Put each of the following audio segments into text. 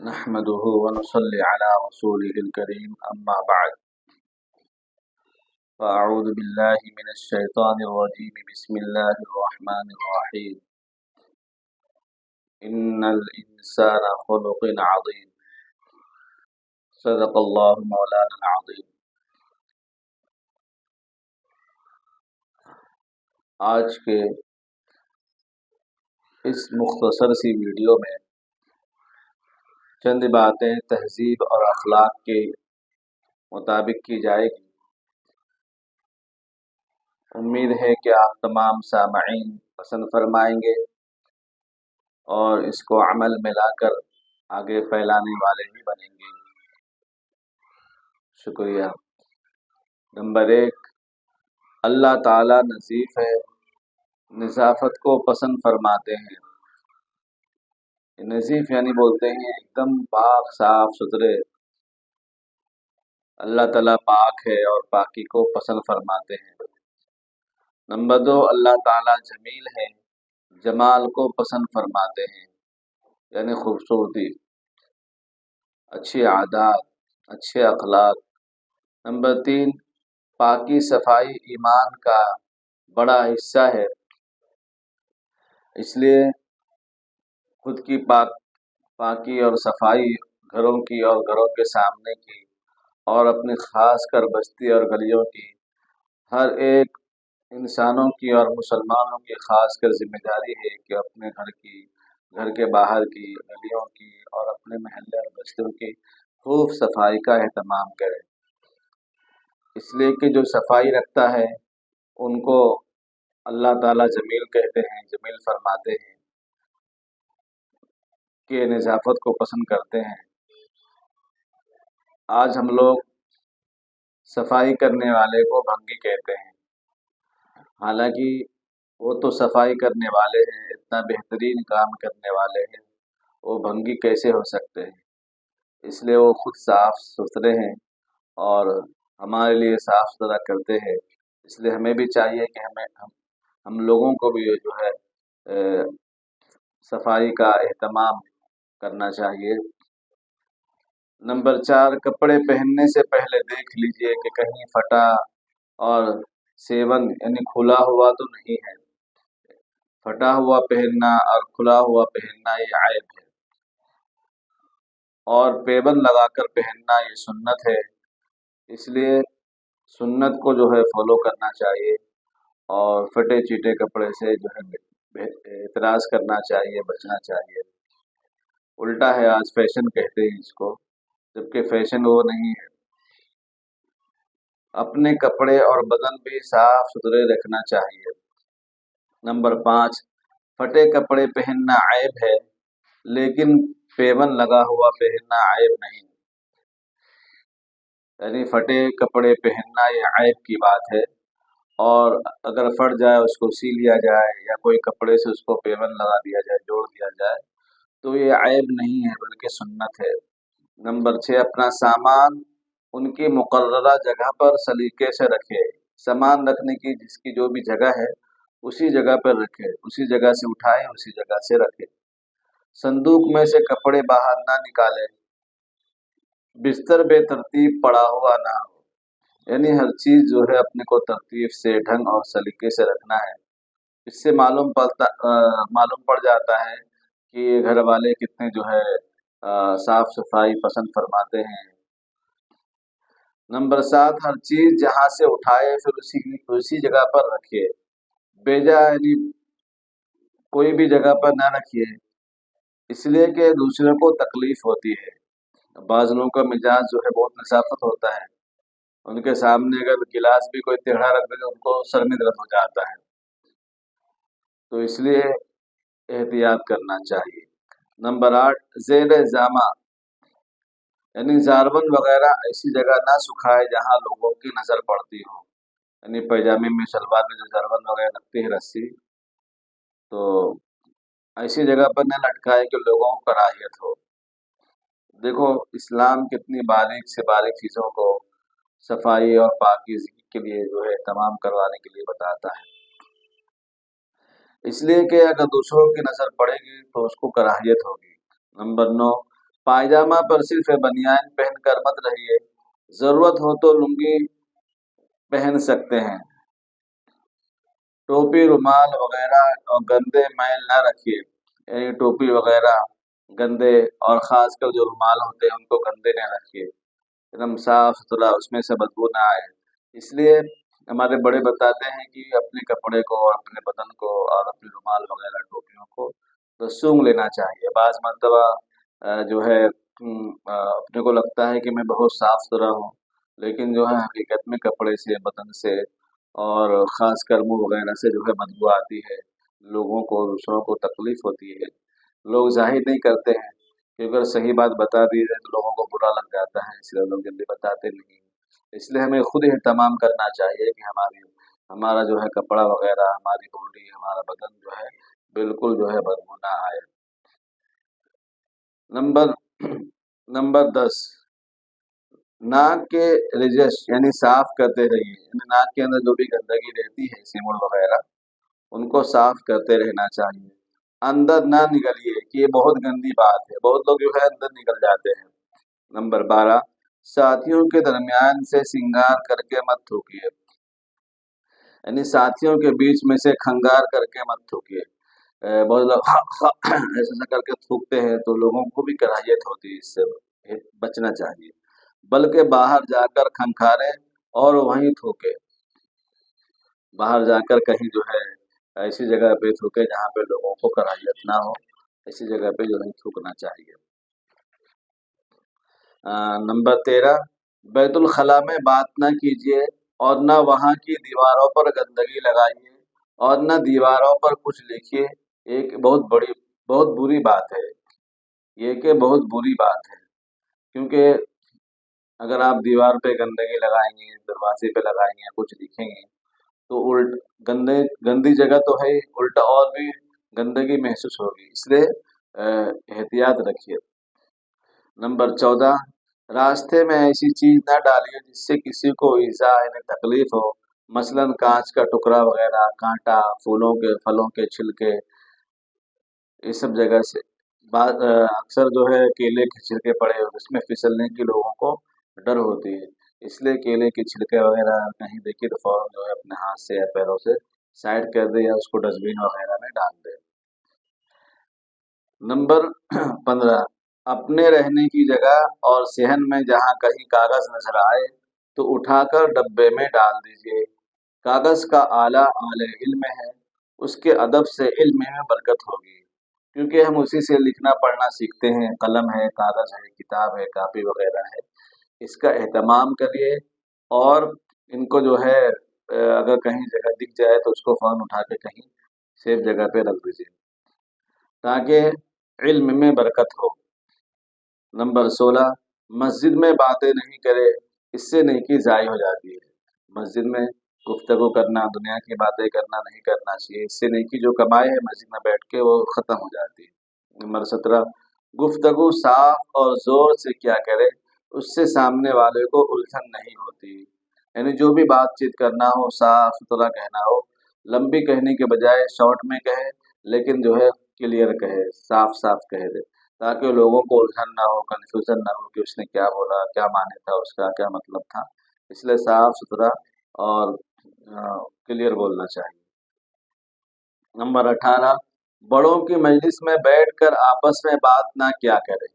نحمده ونصلي على رسوله الكريم أما بعد فأعوذ بالله من الشيطان الرجيم بسم الله الرحمن الرحيم إن الإنسان خلق عظيم صدق الله مولانا العظيم۔ آج کے اس مختصر سی ویڈیو میں چند باتیں تہذیب اور اخلاق کے مطابق کی جائے گی۔ امید ہے کہ آپ تمام سامعین پسند فرمائیں گے اور اس کو عمل میں لا کر آگے پھیلانے والے بھی بنیں گے۔ شکریہ۔ نمبر 1، اللہ تعالیٰ نظیف ہے، نظافت کو پسند فرماتے ہیں۔ نظیف یعنی بولتے ہیں ایک دم پاک صاف ستھرے۔ اللہ تعالیٰ پاک ہے اور پاکی کو پسند فرماتے ہیں۔ نمبر 2، اللہ تعالیٰ جمیل ہے، جمال کو پسند فرماتے ہیں، یعنی خوبصورتی، اچھی عادات، اچھے اخلاق۔ نمبر 3، پاکی صفائی ایمان کا بڑا حصہ ہے، اس لیے خود کی پاکی اور صفائی گھروں کی اور گھروں کے سامنے کی اور اپنی خاص کر بستی اور گلیوں کی، ہر ایک انسانوں کی اور مسلمانوں کی خاص کر ذمہ داری ہے کہ اپنے گھر کے باہر کی گلیوں کی اور اپنے محلے اور بستیوں کی خوب صفائی کا اہتمام کرے، اس لیے کہ جو صفائی رکھتا ہے ان کو اللہ تعالیٰ جمیل کہتے ہیں، جمیل فرماتے ہیں کہ نظافت کو پسند کرتے ہیں۔ آج ہم لوگ صفائی کرنے والے کو بھنگی کہتے ہیں، حالانکہ وہ تو صفائی کرنے والے ہیں، اتنا بہترین کام کرنے والے ہیں، وہ بھنگی کیسے ہو سکتے ہیں؟ اس لیے وہ خود صاف ستھرے ہیں اور ہمارے لیے صاف ستھرا کرتے ہیں، اس لیے ہمیں بھی چاہیے کہ ہم لوگوں کو بھی جو ہے صفائی کا اہتمام کرنا چاہیے۔ نمبر 4، کپڑے پہننے سے پہلے دیکھ لیجئے کہ کہیں پھٹا اور سیون یعنی کھلا ہوا تو نہیں ہے۔ پھٹا ہوا پہننا اور کھلا ہوا پہننا یہ عیب ہے، اور پیبند لگا کر پہننا یہ سنت ہے، اس لیے سنت کو جو ہے فالو کرنا چاہیے اور پھٹے چیٹے کپڑے سے جو ہے اعتراض کرنا چاہیے، بچنا چاہیے۔ الٹا ہے، آج فیشن کہتے ہیں اس کو، جبکہ فیشن وہ نہیں ہے۔ اپنے کپڑے اور بدن بھی صاف ستھرے رکھنا چاہیے۔ نمبر 5، پھٹے کپڑے پہننا عیب ہے، لیکن پیبند لگا ہوا پہننا عیب نہیں، یعنی پھٹے کپڑے پہننا یہ عیب کی بات ہے، اور اگر پھٹ جائے اس کو سی لیا جائے یا کوئی کپڑے سے اس کو پیبند لگا دیا جائے، جوڑ دیا جائے تو یہ عیب نہیں ہے بلکہ سنت ہے۔ نمبر 6، اپنا سامان ان کی مقررہ جگہ پر سلیقے سے رکھے۔ سامان رکھنے کی جس کی جو بھی جگہ ہے اسی جگہ پر رکھے، اسی جگہ سے اٹھائے، اسی جگہ سے رکھے۔ صندوق میں سے کپڑے باہر نہ نکالے، بستر بے ترتیب پڑا ہوا نہ ہو، یعنی ہر چیز جو ہے اپنے کو ترتیب سے، ڈھنگ اور سلیقے سے رکھنا ہے۔ اس سے معلوم پڑ جاتا ہے کہ یہ گھر والے کتنے جو ہے صاف صفائی پسند فرماتے ہیں۔ نمبر 7، ہر چیز جہاں سے اٹھائے پھر اسی جگہ پر رکھیے، بیجا یعنی کوئی بھی جگہ پر نہ رکھیے، اس لیے کہ دوسروں کو تکلیف ہوتی ہے۔ بعض لوگوں کا مزاج جو ہے بہت نظافت ہوتا ہے، ان کے سامنے اگر گلاس بھی کوئی ٹیڑھا رکھ دے تو ان کو سر میں درد ہو جاتا ہے، تو اس لیے احتیاط کرنا چاہیے۔ نمبر 8، زیر جامہ یعنی زاربند وغیرہ ایسی جگہ نہ سکھائے جہاں لوگوں کی نظر پڑتی ہو، یعنی پیجامے میں شلوار میں جو زاربند وغیرہ لگتی ہے رسی، تو ایسی جگہ پر نہ لٹکائے کہ لوگوں کو کراہیت ہو۔ دیکھو اسلام کتنی باریک سے باریک چیزوں کو صفائی اور پاکیزگی کے لیے جو ہے تمام کروانے کے لیے بتاتا ہے، اس لیے کہ اگر دوسروں کی نظر پڑے گی تو اس کو کراہیت ہوگی۔ نمبر 9، پائجامہ پر صرف بنیان پہن کر مت رہیے، ضرورت ہو تو لنگی پہن سکتے ہیں۔ ٹوپی، رومال وغیرہ اور گندے میل نہ رکھیے، یعنی ٹوپی وغیرہ گندے، اور خاص کر جو رومال ہوتے ہیں ان کو گندے نہ رکھیے، ایک دم صاف ستھرا، اس میں سے بدبو نہ آئے۔ اس لیے ہمارے بڑے بتاتے ہیں کہ اپنے کپڑے کو اور اپنے بدن کو اور اپنے رومال وغیرہ ٹوپیوں کو تو سونگھ لینا چاہیے۔ بعض مرتبہ جو ہے اپنے کو لگتا ہے کہ میں بہت صاف ستھرا ہوں، لیکن جو ہے حقیقت میں کپڑے سے، بدن سے اور خاص کر منہ وغیرہ سے جو ہے بدبو آتی ہے، لوگوں کو، دوسروں کو تکلیف ہوتی ہے۔ لوگ ظاہر نہیں کرتے ہیں کہ اگر صحیح بات بتا دی جائے تو لوگوں کو برا لگ جاتا ہے، اس لیے لوگ جلدی بتاتے نہیں۔ اس لیے ہمیں خود اہتمام کرنا چاہیے کہ ہمارا جو ہے کپڑا وغیرہ، ہماری باڈی، ہمارا بدن جو ہے بالکل جو ہے بدبو نہ آئے۔ نمبر 10، ناک کے رجسٹ یعنی صاف کرتے رہیے، یعنی ناک کے اندر جو بھی گندگی رہتی ہے، سیمڑ وغیرہ، ان کو صاف کرتے رہنا چاہیے۔ اندر نہ نگلیے، کہ یہ بہت گندی بات ہے، بہت لوگ جو ہے اندر نگل جاتے ہیں۔ نمبر 12، ساتھیوں کے درمیان سے سنگار کر کے مت تھوکیے، یعنی ساتھیوں کے بیچ میں سے کھنگار کر کے مت تھوکیے۔ بہت لوگ ایسا کر کے تھوکتے ہیں تو لوگوں کو بھی کراہیت ہوتی ہے، اس سے بچنا چاہیے، بلکہ باہر جا کر کھنکھارے اور وہیں تھوکے۔ باہر جا کر کہیں جو ہے ایسی جگہ پہ تھوکے جہاں پہ لوگوں کو کراہیت نہ ہو، ایسی جگہ پہ جو ہے تھوکنا چاہیے۔ نمبر 13، بیت الخلاء میں بات نہ کیجیے اور نہ وہاں کی دیواروں پر گندگی لگائیے اور نہ دیواروں پر کچھ لکھیے۔ ایک بہت بری بات ہے یہ، کہ بہت بری بات ہے، کیونکہ اگر آپ دیوار پہ گندگی لگائیں گے، دروازے پہ لگائیں گے، کچھ لکھیں گے تو گندی جگہ تو ہے، الٹا اور بھی گندگی محسوس ہوگی، اس لیے احتیاط رکھیے۔ نمبر 14، راستے میں ایسی چیز نہ ڈالیے جس سے کسی کو ایذا یعنی تکلیف ہو، مثلاً کانچ کا ٹکڑا وغیرہ، کانٹا، پھلوں کے چھلکے، اس سب جگہ سے اکثر جو ہے کیلے کے چھلکے پڑے ہوتے، اس میں پھسلنے کی لوگوں کو ڈر ہوتی ہے، اس لیے کیلے کے چھلکے وغیرہ کہیں دیکھیے تو فوراً جو ہے اپنے ہاتھ سے یا پیروں سے سائڈ کر دے یا اس کو ڈسٹ بین وغیرہ میں ڈال دے۔ نمبر 15، اپنے رہنے کی جگہ اور صحن میں جہاں کہیں کاغذ نظر آئے تو اٹھا کر ڈبے میں ڈال دیجیے۔ کاغذ کا آلہ علم ہے، اس کے ادب سے علم میں برکت ہوگی، کیونکہ ہم اسی سے لکھنا پڑھنا سیکھتے ہیں، قلم ہے، کاغذ ہے، کتاب ہے، کاپی وغیرہ ہے، اس کا اہتمام کریے، اور ان کو جو ہے اگر کہیں جگہ دکھ جائے تو اس کو فوراً اٹھا کے کہیں سیف جگہ پہ رکھ دیجیے تاکہ علم میں برکت ہو۔ نمبر 16، مسجد میں باتیں نہیں کرے، اس سے نیکی ضائع ہو جاتی ہے۔ مسجد میں گفتگو کرنا، دنیا کی باتیں کرنا نہیں کرنا چاہیے، اس سے نیکی جو کمائے ہے مسجد میں بیٹھ کے وہ ختم ہو جاتی ہے۔ نمبر 17، گفتگو صاف اور زور سے کیا کرے، اس سے سامنے والے کو الجھن نہیں ہوتی، یعنی جو بھی بات چیت کرنا ہو صاف ستھرا کہنا ہو، لمبی کہنے کے بجائے شارٹ میں کہے، لیکن جو ہے کلیئر کہے، صاف صاف کہہ دے، تاکہ لوگوں کو الجھن نہ ہو، کنفیوژن نہ ہو کہ اس نے کیا بولا، کیا معنی تھا اس کا، کیا مطلب تھا، اس لیے صاف ستھرا اور کلیئر بولنا چاہیے۔ نمبر 18، بڑوں کی مجلس میں بیٹھ کر آپس میں بات نہ کیا کریں،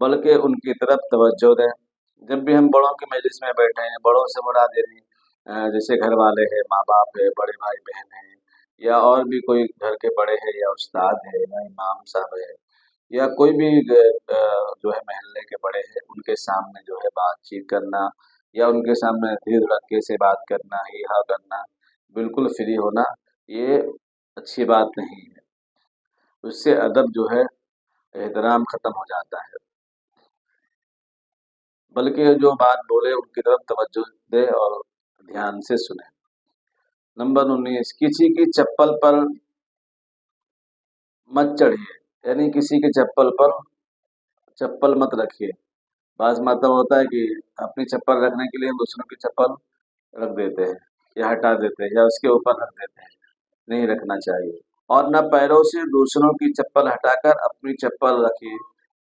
بلکہ ان کی طرف توجہ دیں۔ جب بھی ہم بڑوں کی مجلس میں بیٹھے ہیں، بڑوں سے مراد یعنی جیسے گھر والے ہیں، ماں باپ ہے، بڑے بھائی بہن ہیں، یا اور بھی کوئی گھر کے بڑے ہیں، یا استاد ہے، یا امام صاحب ہے، یا کوئی بھی جو ہے محلے کے بڑے ہیں، ان کے سامنے جو ہے بات چیت کرنا، یا ان کے سامنے دھیر رکھے سے بات کرنا، ہی ہا کرنا، بالکل فری ہونا، یہ اچھی بات نہیں ہے، اس سے ادب جو ہے احترام ختم ہو جاتا ہے، بلکہ جو بات بولے ان کی طرف توجہ دے اور دھیان سے سنے۔ نمبر 19، کسی کی چپل پر مت چڑھیے، یعنی کسی کے چپل پر چپل مت رکھیے۔ بعض مرتبہ ہوتا ہے کہ اپنی چپل رکھنے کے لیے دوسروں کی چپل رکھ دیتے ہیں یا ہٹا دیتے ہیں یا اس کے اوپر رکھ دیتے ہیں، نہیں رکھنا چاہیے۔ اور نہ پیروں سے دوسروں کی چپل ہٹا کر اپنی چپل رکھیے،